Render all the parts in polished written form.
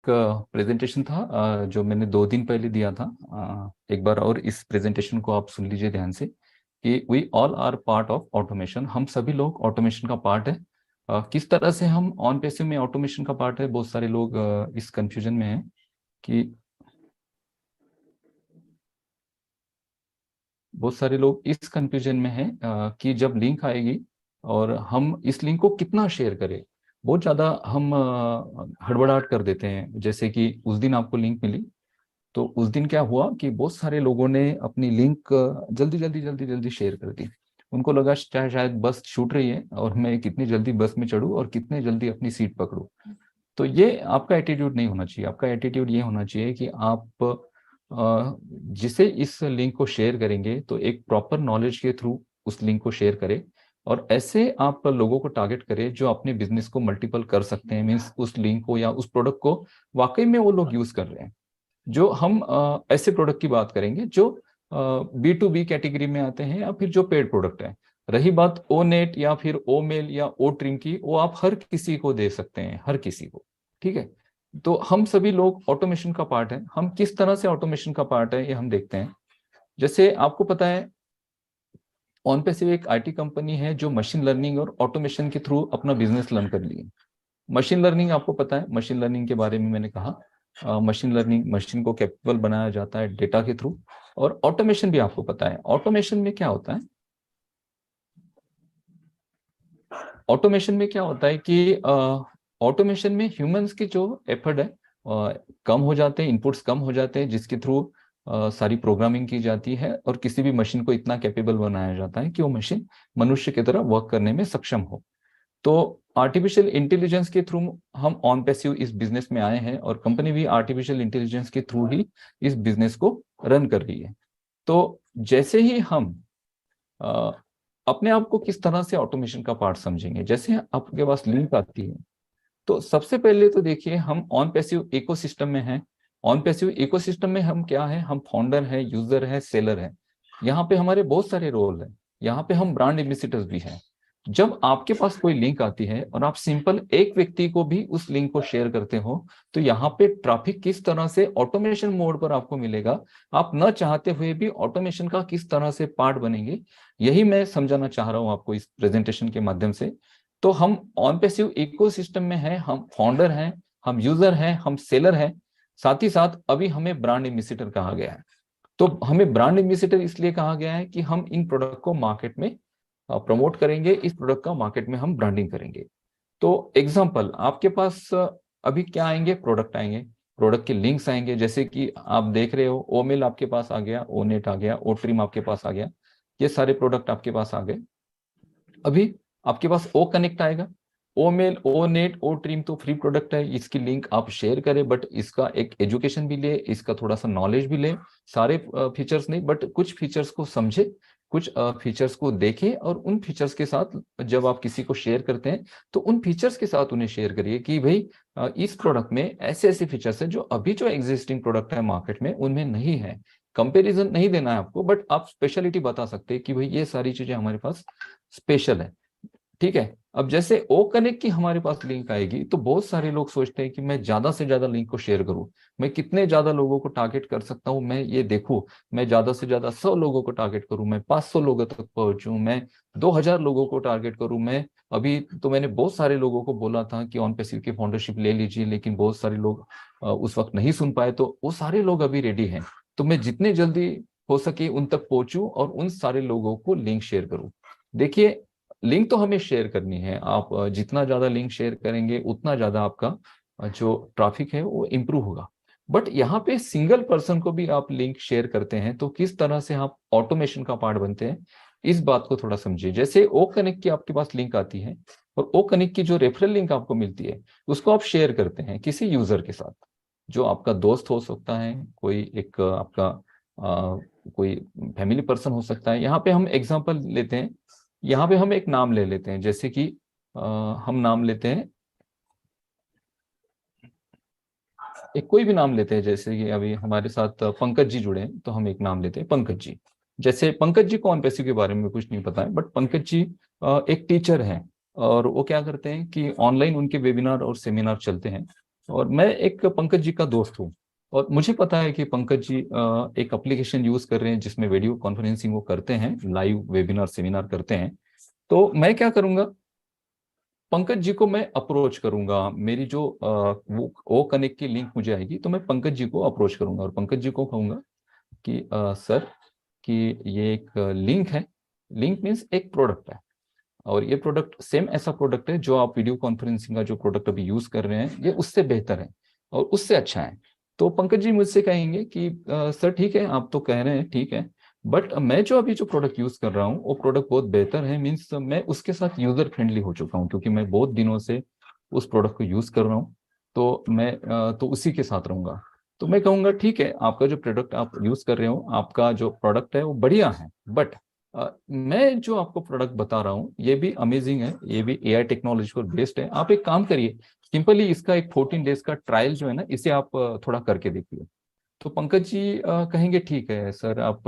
Presentation था जो मैंने 2 दिन पहले दिया था। एक बार और इस प्रेजेंटेशन को आप सुन लीजिए ध्यान से कि we all are part of automation. हम सभी लोग ऑटोमेशन का पार्ट है। किस तरह से हम ऑन पैसिव में ऑटोमेशन का पार्ट है, बहुत सारे लोग इस कंफ्यूजन में हैं कि कि जब लिंक आएगी और हम इस लिंक को कितना शेयर करें। बहुत ज़्यादा हम हड़बड़ाहट कर देते हैं। जैसे कि उस दिन आपको लिंक मिली, तो उस दिन क्या हुआ कि बहुत सारे लोगों ने अपनी लिंक जल्दी जल्दी जल्दी जल्दी शेयर कर दी। उनको लगा शायद बस छूट रही है और मैं कितनी जल्दी बस में चढ़ूं और कितने जल्दी अपनी सीट पकड़ूं। तो ये आपका एटीट्यूड नहीं होना चाहिए। आपका एटीट्यूड ये होना चाहिए कि आप जिसे इस लिंक को शेयर करेंगे तो एक प्रॉपर नॉलेज के थ्रू उस लिंक को शेयर करें, और ऐसे आप लोगों को टारगेट करें जो अपने बिजनेस को मल्टीपल कर सकते हैं। मीन्स उस लिंक को या उस प्रोडक्ट को वाकई में वो लोग यूज कर रहे हैं। जो हम ऐसे प्रोडक्ट की बात करेंगे जो B2B कैटेगरी में आते हैं या फिर जो पेड प्रोडक्ट है। रही बात ओ नेट या फिर ओ मेल या ओ ट्रिम की, वो आप हर किसी को दे सकते हैं, हर किसी को। ठीक है। तो हम सभी लोग ऑटोमेशन का पार्ट है। हम किस तरह से ऑटोमेशन का पार्ट है ये हम देखते हैं। जैसे आपको पता है, ऑन पे सिर्फ एक IT कंपनी है जो मशीन लर्निंग और ऑटोमेशन के थ्रू अपना बिजनेस रन कर लिए। मशीन लर्निंग आपको पता है, मशीन लर्निंग के बारे में मैंने कहा। मशीन लर्निंग, मशीन को कैपेबल बनाया जाता है डेटा के थ्रू। और ऑटोमेशन भी आपको पता है। ऑटोमेशन में क्या होता है, ऑटोमेशन में क्या होता है कि ऑटोमेशन में ह्यूमंस के जो एफर्ट है कम हो जाते हैं, इनपुट्स कम हो जाते हैं, जिसके थ्रू सारी प्रोग्रामिंग की जाती है और किसी भी मशीन को इतना कैपेबल बनाया जाता है कि वो मशीन मनुष्य की तरह वर्क करने में सक्षम हो। तो आर्टिफिशियल इंटेलिजेंस के थ्रू हम ऑन पैसिव इस बिजनेस में आए हैं, और कंपनी भी आर्टिफिशियल इंटेलिजेंस के थ्रू ही इस बिजनेस को रन कर रही है। तो जैसे ही हम अ, अपने आप को किस तरह से ऑटोमेशन का पार्ट समझेंगे, जैसे आपके पास लिंक आती है, तो सबसे पहले तो देखिए हम ऑन पैसिव इकोसिस्टम में हैं। ऑन पैसिव इकोसिस्टम में हम क्या है, हम फाउंडर है, यूजर है, सेलर है। यहाँ पे हमारे बहुत सारे रोल है। यहाँ पे हम ब्रांड एम्बेसडर्स भी हैं। जब आपके पास कोई लिंक आती है और आप सिंपल एक व्यक्ति को भी उस लिंक को शेयर करते हो, तो यहाँ पे ट्रैफिक किस तरह से ऑटोमेशन मोड पर आपको मिलेगा, आप न चाहते हुए भी ऑटोमेशन का किस तरह से पार्ट बनेंगे, यही मैं समझाना चाह रहा हूँ आपको इस प्रेजेंटेशन के माध्यम से। तो हम ऑन पैसिव इकोसिस्टम में हैं, हम फाउंडर हैं, हम यूजर हैं, हम सेलर हैं। साथ ही साथ अभी हमें ब्रांड एम्बेसडर कहा गया है। तो हमें ब्रांड एम्बेसडर इसलिए कहा गया है कि हम इन प्रोडक्ट को मार्केट में प्रमोट करेंगे, इस प्रोडक्ट का मार्केट में हम ब्रांडिंग करेंगे। तो एग्जांपल आपके पास अभी क्या आएंगे, प्रोडक्ट आएंगे, प्रोडक्ट के लिंक्स आएंगे। जैसे कि आप देख रहे हो, ओ मेल आपके पास आ गया, ओ नेट आ गया, ओ ट्रिम आपके पास आ गया। ये सारे प्रोडक्ट आपके पास आ गए। अभी आपके पास ओ कनेक्ट आएगा। ओ मेल, ओ नेट, ओ ट्रिम तो फ्री प्रोडक्ट है, इसकी लिंक आप शेयर करें, बट इसका एक एजुकेशन भी ले, इसका थोड़ा सा नॉलेज भी ले। सारे फीचर्स नहीं, बट कुछ फीचर्स को समझे, कुछ फीचर्स को देखें, और उन फीचर्स के साथ जब आप किसी को शेयर करते हैं तो उन फीचर्स के साथ उन्हें शेयर करिए कि भाई इस प्रोडक्ट में ऐसे ऐसे फीचर्स हैं जो अभी जो एग्जिस्टिंग प्रोडक्ट है मार्केट में उनमें नहीं है। कंपैरिजन नहीं देना है आपको, बट आप स्पेशलिटी बता सकते हैं कि भाई ये सारी चीजें हमारे पास स्पेशल है। ठीक है। अब जैसे ओ कनेक्ट की हमारे पास लिंक आएगी, तो बहुत सारे लोग सोचते हैं कि मैं ज्यादा से ज्यादा लिंक को शेयर करूं, मैं कितने ज्यादा लोगों को टारगेट कर सकता हूं, मैं ये देखूं, मैं ज्यादा से ज्यादा 100 लोगों को टारगेट करूं, मैं 500 लोगों तक पहुंचूं, मैं 2000 लोगों को टारगेट करूं। मैं अभी तो मैंने बहुत सारे लोगों को बोला था कि ऑन पैसिव की फाउंडरशिप ले लीजिए, लेकिन बहुत सारे लोग उस वक्त नहीं सुन पाए, तो वो सारे लोग अभी रेडी हैं। तो मैं जितने जल्दी हो सके उन तक पहुंचूं और उन सारे लोगों को लिंक शेयर करूं। देखिए, लिंक तो हमें शेयर करनी है। आप जितना ज्यादा लिंक शेयर करेंगे उतना ज्यादा आपका जो ट्रैफिक है वो इम्प्रूव होगा। बट यहाँ पे सिंगल पर्सन को भी आप लिंक शेयर करते हैं तो किस तरह से आप ऑटोमेशन का पार्ट बनते हैं, इस बात को थोड़ा समझिए। जैसे ओ कनेक्ट की आपके पास लिंक आती है, और ओ कनेक्ट की जो रेफरल लिंक आपको मिलती है उसको आप शेयर करते हैं किसी यूजर के साथ, जो आपका दोस्त हो सकता है, कोई एक आपका कोई फैमिली पर्सन हो सकता है। यहाँ पे हम एग्जांपल लेते हैं, यहाँ पे हम एक नाम ले लेते हैं। जैसे कि हम नाम लेते हैं, एक कोई भी नाम लेते हैं। जैसे कि अभी हमारे साथ पंकज जी जुड़े हैं, तो हम एक नाम लेते हैं पंकज जी। जैसे पंकज जी को ऑन पैसिव के बारे में कुछ नहीं पता है, बट पंकज जी एक टीचर हैं, और वो क्या करते हैं कि ऑनलाइन उनके वेबिनार और सेमिनार चलते हैं। और मैं एक पंकज जी का दोस्त हूँ, और मुझे पता है कि पंकज जी एक एप्लीकेशन यूज कर रहे हैं जिसमें वीडियो कॉन्फ्रेंसिंग वो करते हैं, लाइव वेबिनार सेमिनार करते हैं। तो मैं क्या करूंगा, पंकज जी को मैं अप्रोच करूंगा, मेरी जो वो कनेक्ट की लिंक मुझे आएगी तो मैं पंकज जी को अप्रोच करूंगा और पंकज जी को कहूंगा कि सर, कि ये एक लिंक है, लिंक मीन्स एक प्रोडक्ट है, और ये प्रोडक्ट सेम ऐसा प्रोडक्ट है जो आप वीडियो कॉन्फ्रेंसिंग का जो प्रोडक्ट अभी यूज कर रहे हैं, ये उससे बेहतर है और उससे अच्छा है। तो पंकज जी मुझसे कहेंगे कि सर ठीक है, आप तो कह रहे हैं ठीक है, बट मैं जो अभी जो प्रोडक्ट यूज कर रहा हूँ वो प्रोडक्ट बहुत बेहतर है, मीन्स मैं उसके साथ यूजर फ्रेंडली हो चुका हूँ क्योंकि मैं बहुत दिनों से उस प्रोडक्ट को यूज कर रहा हूँ। तो मैं तो उसी के साथ रहूंगा। तो मैं कहूंगा ठीक है, आपका जो प्रोडक्ट आप यूज कर रहे हो, आपका जो प्रोडक्ट है वो बढ़िया है, बट मैं जो आपको प्रोडक्ट बता रहा हूँ ये भी अमेजिंग है, ये भी एआई टेक्नोलॉजी पर बेस्ड है। आप एक काम करिए, सिंपली इसका एक 14 डेज का ट्रायल जो है ना, इसे आप थोड़ा करके देखिए। तो पंकज जी कहेंगे ठीक है सर, आप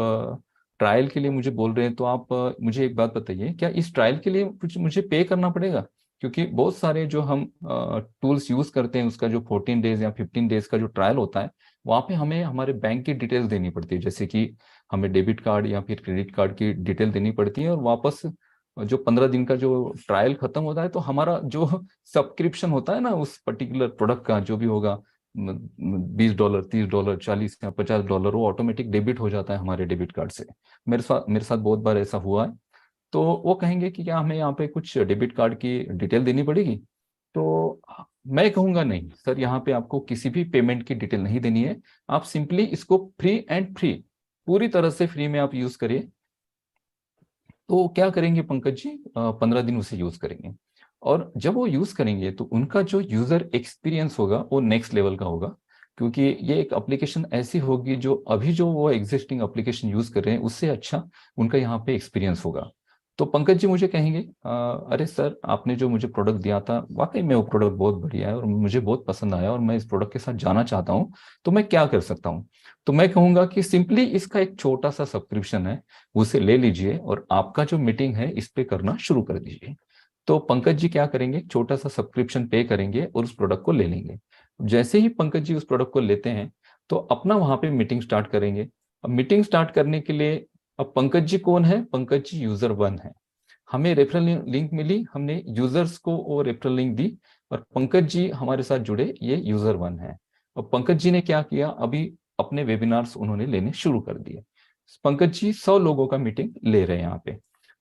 ट्रायल के लिए मुझे बोल रहे हैं, तो आप मुझे एक बात बताइए, क्या इस ट्रायल के लिए कुछ मुझे पे करना पड़ेगा? क्योंकि बहुत सारे जो हम टूल्स यूज करते हैं उसका जो 14 डेज या 15 डेज का जो ट्रायल होता है, वहाँ पे हमें हमारे बैंक की डिटेल्स देनी पड़ती है, जैसे कि हमें डेबिट कार्ड या फिर क्रेडिट कार्ड की डिटेल देनी पड़ती है, और वापस जो 15 दिन का जो ट्रायल खत्म होता है तो हमारा जो सब्सक्रिप्शन होता है ना उस पर्टिकुलर प्रोडक्ट का, जो भी होगा, $20, $30, 40 या $50, वो ऑटोमेटिक डेबिट हो जाता है हमारे डेबिट कार्ड से। मेरे साथ बहुत बार ऐसा हुआ है। तो वो कहेंगे कि क्या हमें यहाँ पे कुछ डेबिट कार्ड की डिटेल देनी पड़ेगी? तो मैं कहूँगा नहीं सर, यहाँ पे आपको किसी भी पेमेंट की डिटेल नहीं देनी है। आप सिंपली इसको फ्री एंड फ्री, पूरी तरह से फ्री में आप यूज करिए। तो क्या करेंगे पंकज जी, 15 दिन उसे यूज करेंगे, और जब वो यूज करेंगे तो उनका जो यूजर एक्सपीरियंस होगा वो नेक्स्ट लेवल का होगा, क्योंकि ये एक एप्लीकेशन ऐसी होगी जो अभी जो वो एग्जिस्टिंग एप्लीकेशन यूज कर रहे हैं उससे अच्छा उनका यहाँ पे एक्सपीरियंस होगा। तो पंकज जी मुझे कहेंगे, अरे सर, आपने जो मुझे प्रोडक्ट दिया था वाकई में वो प्रोडक्ट बहुत बढ़िया है और मुझे बहुत पसंद आया और मैं इस प्रोडक्ट के साथ जाना चाहता हूँ, तो मैं क्या कर सकता हूँ? तो मैं कहूंगा कि सिंपली इसका एक छोटा सा सब्सक्रिप्शन है, उसे ले लीजिए और आपका जो मीटिंग है इस पे करना शुरू कर दीजिए। तो पंकज जी क्या करेंगे, छोटा सा सब्सक्रिप्शन पे करेंगे और उस प्रोडक्ट को ले लेंगे। जैसे ही पंकज जी उस प्रोडक्ट को लेते हैं तो अपना वहां पे मीटिंग स्टार्ट करेंगे। अब मीटिंग स्टार्ट करने के लिए, अब पंकज जी कौन है? पंकज जी यूजर वन है। हमें रेफरल लिंक मिली, हमने यूजर्स को वो रेफरल लिंक दी, और पंकज जी हमारे साथ जुड़े, ये यूजर वन है। और पंकज जी ने क्या किया, अभी अपने वेबिनार्स उन्होंने लेने शुरू कर दिए। पंकज जी 100 लोगों का मीटिंग ले रहे हैं यहाँ पे।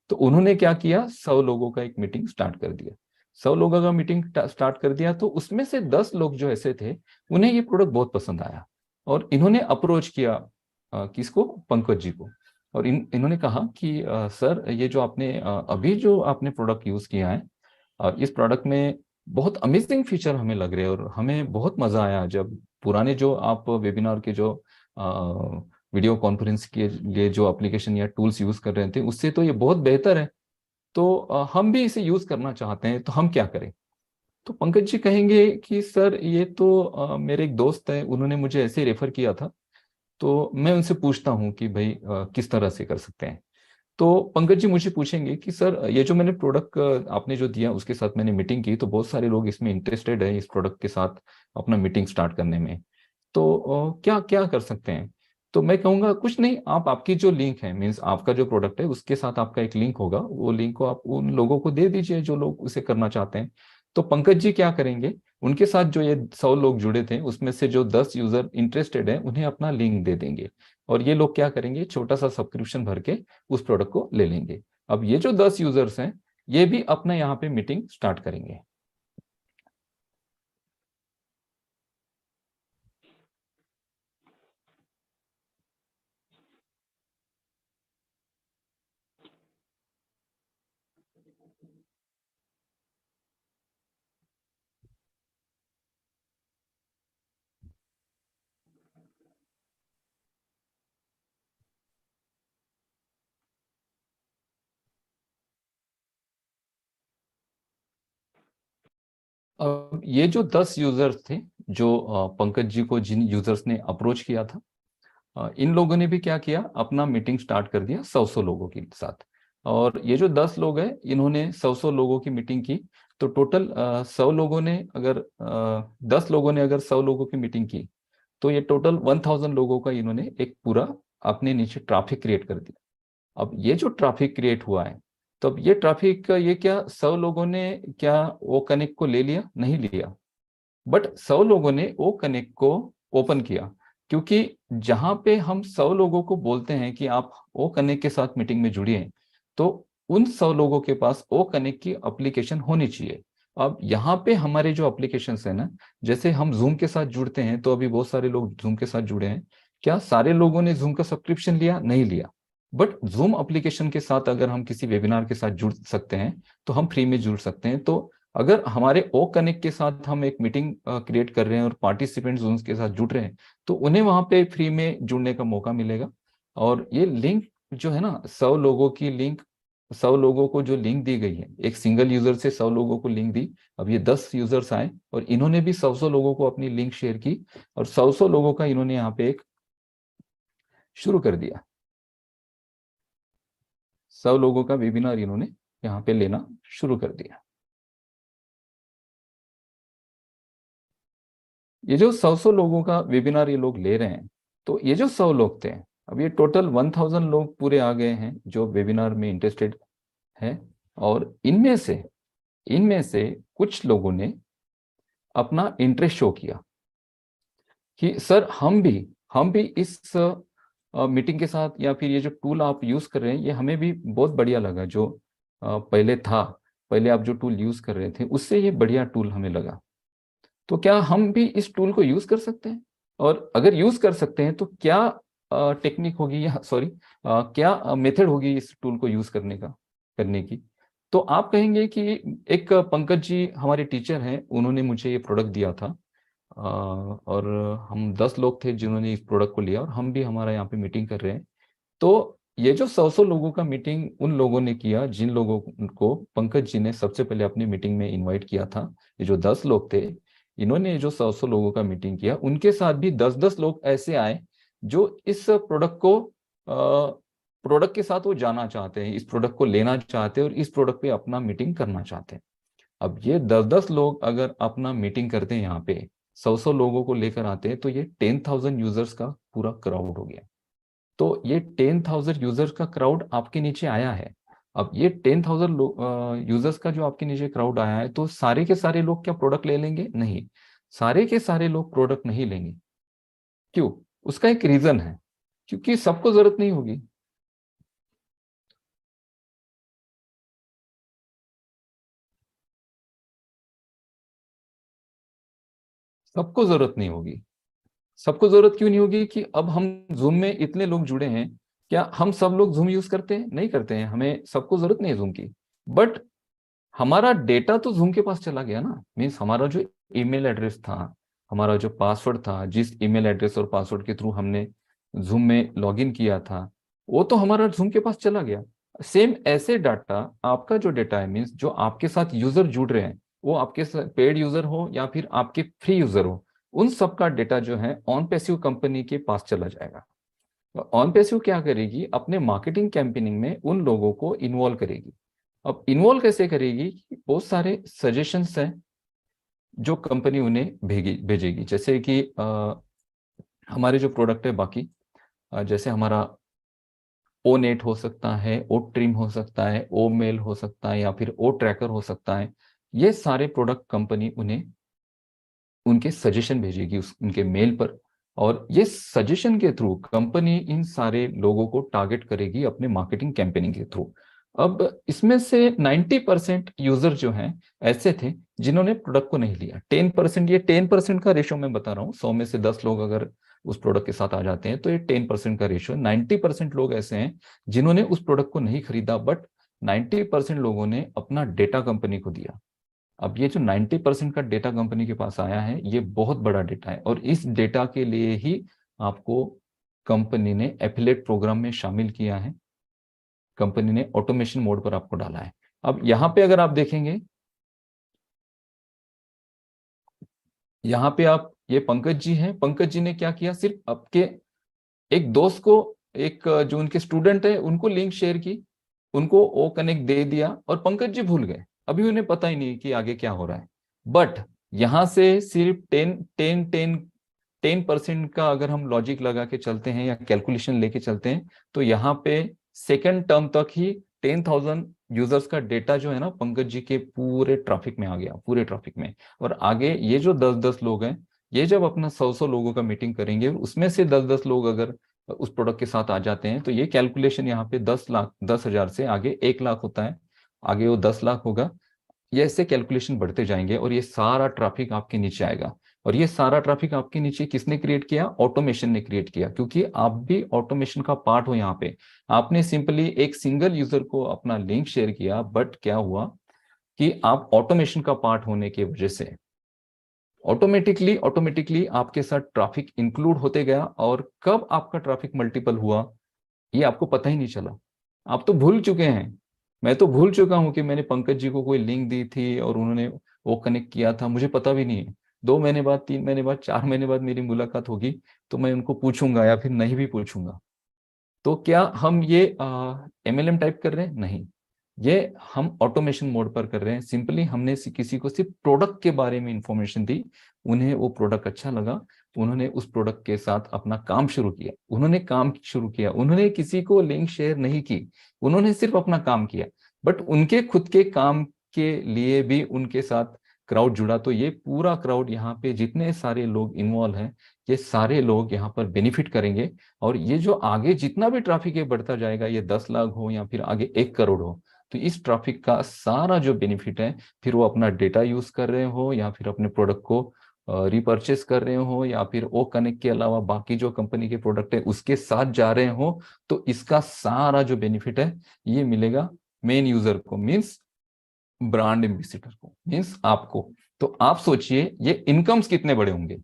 तो उन्होंने क्या किया, 100 लोगों का एक मीटिंग स्टार्ट कर दिया। 100 लोगों का मीटिंग स्टार्ट कर दिया तो उसमें से 10 लोग जो ऐसे थे, उन्हें ये प्रोडक्ट बहुत पसंद आया, और इन्होंने अप्रोच किया किसको? पंकज जी को। और इन्होंने कहा कि सर, ये जो आपने अभी जो आपने प्रोडक्ट यूज किया है, इस प्रोडक्ट में बहुत अमेजिंग फीचर हमें लग रहे हैं और हमें बहुत मजा आया जब पुराने जो आप वेबिनार के जो वीडियो कॉन्फ्रेंस के लिए जो एप्लीकेशन या टूल्स यूज कर रहे थे उससे तो ये बहुत बेहतर है। तो हम भी इसे यूज करना चाहते हैं, तो हम क्या करें? तो पंकज जी कहेंगे कि सर, ये तो मेरे एक दोस्त है, उन्होंने मुझे ऐसे रेफर किया था, तो मैं उनसे पूछता हूँ कि भाई किस तरह से कर सकते हैं। तो पंकज जी मुझे पूछेंगे कि सर, ये जो मैंने प्रोडक्ट आपने जो दिया उसके साथ मैंने मीटिंग की, तो बहुत सारे लोग इसमें इंटरेस्टेड है इस प्रोडक्ट के साथ अपना मीटिंग स्टार्ट करने में, तो क्या क्या कर सकते हैं? तो मैं कहूँगा कुछ नहीं, आप आपकी जो लिंक है, मीन्स आपका जो प्रोडक्ट है उसके साथ आपका एक लिंक होगा, वो लिंक को आप उन लोगों को दे दीजिए जो लोग उसे करना चाहते हैं। तो पंकज जी क्या करेंगे, उनके साथ जो ये 100 लोग जुड़े थे उसमें से जो 10 यूजर इंटरेस्टेड है उन्हें अपना लिंक दे देंगे, और ये लोग क्या करेंगे, छोटा सा सब्सक्रिप्शन भर के उस प्रोडक्ट को ले लेंगे। अब ये जो 10 यूजर्स हैं, ये भी अपना यहाँ पे मीटिंग स्टार्ट करेंगे। अब ये जो 10 यूजर्स थे, जो पंकज जी को जिन यूजर्स ने अप्रोच किया था, इन लोगों ने भी क्या किया, अपना मीटिंग स्टार्ट कर दिया 100 लोगों के साथ। और ये जो 10 लोग हैं, इन्होंने 100 लोगों की मीटिंग की। तो टोटल 100 लोगों ने अगर 10 लोगों ने अगर 100 लोगों की मीटिंग की, तो ये टोटल 1000 लोगों का इन्होंने एक पूरा अपने नीचे ट्रैफिक क्रिएट कर दिया। अब ये जो ट्रैफिक क्रिएट हुआ है, तो अब ये ट्रैफिक, ये क्या 100 लोगों ने क्या वो कनेक्ट को ले लिया? नहीं लिया, बट 100 लोगों ने वो कनेक्ट को ओपन किया। क्योंकि जहां पे हम 100 लोगों को बोलते हैं कि आप ओ कनेक्ट के साथ मीटिंग में जुड़िए, तो उन 100 लोगों के पास ओ कनेक्ट की एप्लीकेशन होनी चाहिए। अब यहाँ पे हमारे जो एप्लीकेशन है ना, जैसे हम जूम के साथ जुड़ते हैं, तो अभी बहुत सारे लोग जूम के साथ जुड़े हैं। क्या सारे लोगों ने जूम का सब्सक्रिप्शन लिया? नहीं लिया, बट जूम एप्लीकेशन के साथ अगर हम किसी वेबिनार के साथ जुड़ सकते हैं, तो हम फ्री में जुड़ सकते हैं। तो अगर हमारे ओ कनेक्ट के साथ हम एक मीटिंग क्रिएट कर रहे हैं और पार्टिसिपेंट्स उनके साथ जुड़ रहे हैं, तो उन्हें वहां पे फ्री में जुड़ने का मौका मिलेगा। और ये लिंक जो है ना, 100 लोगों की लिंक, 100 लोगों को जो लिंक दी गई है, एक सिंगल यूजर से 100 लोगों को लिंक दी। अब ये 10 यूजर्स आए और इन्होंने भी 100 लोगों को अपनी लिंक शेयर की, और 100 लोगों का इन्होंने यहाँ पे एक शुरू कर दिया। 100 लोगों का वेबिनार इन्होंने यहाँ पे लेना शुरू कर दिया। ये जो 100 लोगों का वेबिनार ये लोग ले रहे हैं, तो ये जो 100 लोग थे, अब ये टोटल 1000 लोग पूरे आ गए हैं जो वेबिनार में इंटरेस्टेड हैं। और इनमें से कुछ लोगों ने अपना इंटरेस्ट शो किया कि सर हम भी इस मीटिंग के साथ, या फिर ये जो टूल आप यूज कर रहे हैं, ये हमें भी बहुत बढ़िया लगा। जो पहले था, पहले आप जो टूल यूज कर रहे थे, उससे ये बढ़िया टूल हमें लगा। तो क्या हम भी इस टूल को यूज कर सकते हैं? और अगर यूज कर सकते हैं, तो क्या टेक्निक होगी, या सॉरी क्या मेथड होगी इस टूल को यूज करने की? तो आप कहेंगे कि एक पंकज जी हमारे टीचर हैं, उन्होंने मुझे ये प्रोडक्ट दिया था। और हम 10 लोग थे जिन्होंने इस प्रोडक्ट को लिया, और हम भी हमारा यहाँ पे मीटिंग कर रहे हैं। तो ये जो 100 लोगों का मीटिंग उन लोगों ने किया जिन लोगों को पंकज जी ने सबसे पहले अपनी मीटिंग में इनवाइट किया था। ये जो 10 लोग थे, इन्होंने जो 100 लोगों का मीटिंग किया, उनके साथ भी 10-10 लोग ऐसे आए जो इस प्रोडक्ट के साथ वो जाना चाहते हैं, इस प्रोडक्ट को लेना चाहते हैं, और इस प्रोडक्ट पे अपना मीटिंग करना चाहते हैं। अब ये 10-10 लोग अगर अपना मीटिंग करते हैं यहाँ पे, 100 लोगों को लेकर आते हैं, तो ये 10,000 यूजर्स का पूरा क्राउड हो गया। तो ये 10,000 यूजर्स का क्राउड आपके नीचे आया है। अब ये 10,000 यूजर्स का जो आपके नीचे क्राउड आया है, तो सारे के सारे लोग क्या प्रोडक्ट ले लेंगे? नहीं, सारे के सारे लोग प्रोडक्ट नहीं लेंगे। क्यों? उसका एक रीजन है, क्योंकि सबको जरूरत नहीं होगी। सबको जरूरत नहीं होगी। सबको जरूरत क्यों नहीं होगी? कि अब हम जूम में इतने लोग जुड़े हैं, क्या हम सब लोग जूम यूज करते हैं? नहीं करते हैं, हमें सबको जरूरत नहीं है जूम की। बट हमारा डेटा तो जूम के पास चला गया ना। मीन्स हमारा जो ईमेल एड्रेस था, हमारा जो पासवर्ड था, जिस ईमेल एड्रेस और पासवर्ड के थ्रू हमने जूम में लॉगिन किया था, वो तो हमारा जूम के पास चला गया। सेम ऐसे डाटा, आपका जो डेटा है, मीन्स जो आपके साथ यूजर जुड़ रहे हैं, वो आपके पेड यूजर हो या फिर आपके फ्री यूजर हो, उन सब का डेटा जो है ऑन पैसिव कंपनी के पास चला जाएगा। ऑन पैसिव क्या करेगी? अपने मार्केटिंग कैंपेनिंग में उन लोगों को इन्वॉल्व करेगी। अब इन्वॉल्व कैसे करेगी? बहुत सारे सजेशंस हैं जो कंपनी उन्हें भेजेगी। जैसे कि हमारे जो प्रोडक्ट है बाकी, जैसे हमारा ओ नेट हो सकता है, ओ ट्रिम हो सकता है, ओ मेल हो सकता है, या फिर ओ ट्रैकर हो सकता है। ये सारे प्रोडक्ट कंपनी उन्हें उनके सजेशन भेजेगी उनके मेल पर। और ये सजेशन के थ्रू कंपनी इन सारे लोगों को टारगेट करेगी अपने मार्केटिंग कैंपेनिंग के थ्रू। अब इसमें से 90% यूजर जो हैं ऐसे थे जिन्होंने प्रोडक्ट को नहीं लिया। 10%, ये 10% का रेशो मैं बता रहा हूँ। 100 में से 10 लोग अगर उस प्रोडक्ट के साथ आ जाते हैं, तो ये 10% का रेशो। 90% लोग ऐसे हैं जिन्होंने उस प्रोडक्ट को नहीं खरीदा, बट 90% लोगों ने अपना डेटा कंपनी को दिया। अब ये जो 90% का डेटा कंपनी के पास आया है, ये बहुत बड़ा डेटा है, और इस डेटा के लिए ही आपको कंपनी ने एफिलिएट प्रोग्राम में शामिल किया है। कंपनी ने ऑटोमेशन मोड पर आपको डाला है। अब यहाँ पे अगर आप देखेंगे, यहाँ पे आप, ये पंकज जी हैं। पंकज जी ने क्या किया? सिर्फ आपके एक दोस्त को, एक जो उनके स्टूडेंट है, उनको लिंक शेयर की, उनको वो कनेक्ट दे दिया, और पंकज जी भूल गए। अभी उन्हें पता ही नहीं कि आगे क्या हो रहा है। बट यहाँ से सिर्फ 10% का अगर हम लॉजिक लगा के चलते हैं या कैलकुलेशन लेके चलते हैं, तो यहाँ पे सेकेंड टर्म तक ही 10,000 यूजर्स का डेटा जो है ना पंकज जी के पूरे ट्रैफिक में आ गया, पूरे ट्रैफिक में। और आगे ये जो 10-10 लोग हैं, ये जब अपना 100-100 लोगों का मीटिंग करेंगे और उसमें से 10-10 लोग अगर उस प्रोडक्ट के साथ आ जाते हैं, तो ये कैलकुलेशन यहाँ पे 10 लाख, 10,000 से आगे 1 लाख होता है, आगे वो 10 लाख होगा। ये ऐसे कैलकुलेशन बढ़ते जाएंगे और ये सारा ट्रैफिक आपके नीचे आएगा। और ये सारा ट्रैफिक आपके नीचे किसने क्रिएट किया? ऑटोमेशन ने क्रिएट किया, क्योंकि आप भी ऑटोमेशन का पार्ट हो यहाँ पे। आपने सिंपली एक सिंगल यूजर को अपना लिंक शेयर किया, बट क्या हुआ कि आप ऑटोमेशन का पार्ट होने की वजह से ऑटोमेटिकली ऑटोमेटिकली आपके साथ ट्रैफिक इंक्लूड होते गया। और कब आपका ट्रैफिक मल्टीपल हुआ ये आपको पता ही नहीं चला। आप तो भूल चुके हैं, मैं तो भूल चुका हूं कि मैंने पंकज जी को कोई लिंक दी थी और उन्होंने वो कनेक्ट किया था, मुझे पता भी नहीं है। 2 महीने बाद, 3 महीने बाद, 4 महीने बाद मेरी मुलाकात होगी तो मैं उनको पूछूंगा या फिर नहीं भी पूछूंगा। तो क्या हम ये MLM टाइप कर रहे हैं? नहीं, ये हम ऑटोमेशन मोड पर कर रहे हैं। सिंपली हमने किसी को सिर्फ प्रोडक्ट के बारे में इंफॉर्मेशन दी, उन्हें वो प्रोडक्ट अच्छा लगा, उन्होंने उस प्रोडक्ट के साथ अपना काम शुरू किया, उन्होंने किसी को लिंक शेयर नहीं की, उन्होंने सिर्फ अपना काम किया। बट उनके खुद के काम के लिए भी उनके साथ क्राउड जुड़ा। तो ये पूरा क्राउड, यहाँ पे जितने सारे लोग इन्वॉल्व हैं, ये सारे लोग यहाँ पर बेनिफिट करेंगे। और ये जो आगे जितना भी ट्रैफिक है बढ़ता जाएगा, ये 10 लाख हो या फिर आगे 1 करोड़ हो, तो इस ट्रैफिक का सारा जो बेनिफिट है, फिर वो अपना डेटा यूज कर रहे हो या फिर अपने प्रोडक्ट को रिपर्चेस कर रहे हो या फिर ओ कनेक्ट के अलावा बाकी जो कंपनी के प्रोडक्ट है उसके साथ जा रहे हो, तो इसका सारा जो बेनिफिट है ये मिलेगा मेन यूजर को, मीन्स ब्रांड एम्बेसडर को, मीन्स आपको। तो आप सोचिए ये इनकम्स कितने बड़े होंगे।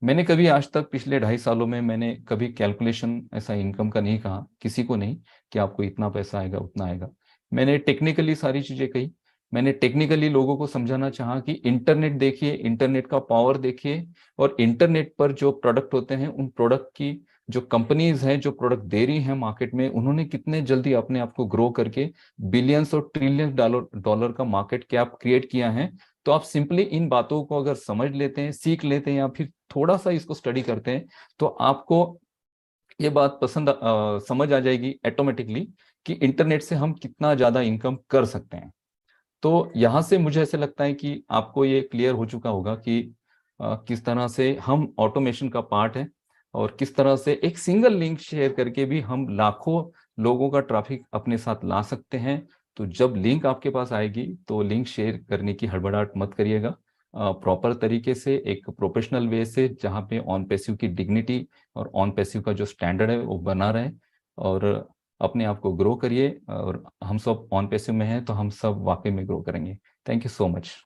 मैंने कभी आज तक पिछले 2.5 सालों में मैंने कभी कैलकुलेशन ऐसा इनकम का नहीं कहा किसी को, नहीं कि आपको इतना पैसा आएगा उतना आएगा। मैंने टेक्निकली सारी चीजें कही, मैंने टेक्निकली लोगों को समझाना चाहा कि इंटरनेट देखिए, इंटरनेट का पावर देखिए, और इंटरनेट पर जो प्रोडक्ट होते हैं उन प्रोडक्ट की जो कंपनीज हैं जो प्रोडक्ट दे रही हैं मार्केट में, उन्होंने कितने जल्दी अपने आप को ग्रो करके बिलियंस और ट्रिलियंस डॉलर का मार्केट कैप क्रिएट किया है। तो आप सिंपली इन बातों को अगर समझ लेते हैं, सीख लेते हैं या फिर थोड़ा सा इसको स्टडी करते हैं, तो आपको ये बात समझ आ जाएगी ऑटोमेटिकली कि इंटरनेट से हम कितना ज्यादा इनकम कर सकते हैं। तो यहाँ से मुझे ऐसे लगता है कि आपको ये क्लियर हो चुका होगा कि किस तरह से हम ऑटोमेशन का पार्ट है और किस तरह से एक सिंगल लिंक शेयर करके भी हम लाखों लोगों का ट्रैफिक अपने साथ ला सकते हैं। तो जब लिंक आपके पास आएगी तो लिंक शेयर करने की हड़बड़ाहट मत करिएगा, प्रॉपर तरीके से एक प्रोफेशनल वे से, जहाँ पे ऑन पैसिव की डिग्निटी और ऑन पैसिव का जो स्टैंडर्ड है वो बना रहे, और अपने आप को ग्रो करिए। और हम सब ऑन पैसिव में हैं तो हम सब वाकई में ग्रो करेंगे। Thank you so much.